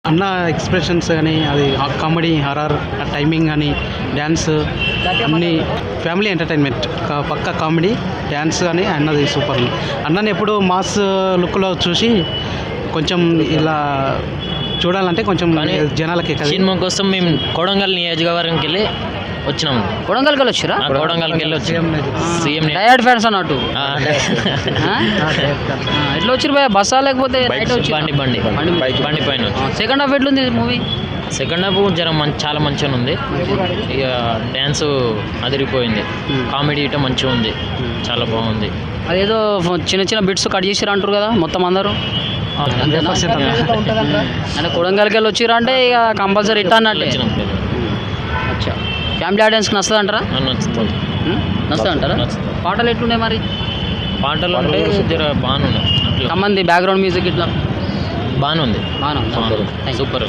అన్న ఎక్స్ప్రెషన్స్ కానీ అది కామెడీ హర్రర్ టైమింగ్ కానీ డ్యాన్స్ అన్నీ ఫ్యామిలీ ఎంటర్టైన్మెంట్ పక్క కామెడీ డ్యాన్స్ కానీ అన్నది సూపర్. అన్నని ఎప్పుడు మాస్ లుక్లో చూసి కొంచెం ఇలా చూడాలంటే కొంచెం జనాలకి సినిమా కోసం మేము కొడంగల్ నియోజకవర్గంకి వెళ్ళి వచ్చినాము. కొడంగల్కి వచ్చిరా? కొడంగల్కి వెళ్ళి వచ్చి సీఎం డయర్డ్ ఫ్యాన్స్ అన్నట్టు ఎట్లా వచ్చారు భయ? బస్సా లేకపోతే బండి బండి బండి పైన. సెకండ్ హాఫ్ ఎట్లుంది మూవీ? సెకండ్ హాఫ్ జర చాలా మంచిగా ఉంది. ఇక డ్యాన్స్ అదిరిపోయింది. కామెడీ ఇట మంచిగా ఉంది, చాలా బాగుంది. అదేదో చిన్న చిన్న బిట్స్ కట్ చేసిరా అంటారు కదా మొత్తం అందరూ. అంటే కొడంగల్కి వెళ్ళి వచ్చిరా అంటే ఇక కంపల్సరీ ఇట్టా అన్నట్టు. అచ్చా, ఫ్యామిలీ ఆడియన్స్కి నచ్చదు అంటారా? నచ్చుతుంది. నచ్చదు అంటారా? పాటలు ఎట్లున్నాయి మరి? పాటలు అంటే జర బాగానే ఉన్నాయి. సంబంధి బ్యాక్గ్రౌండ్ మ్యూజిక్ ఇట్లా బాగానే ఉంది. బాగానే సూపర్.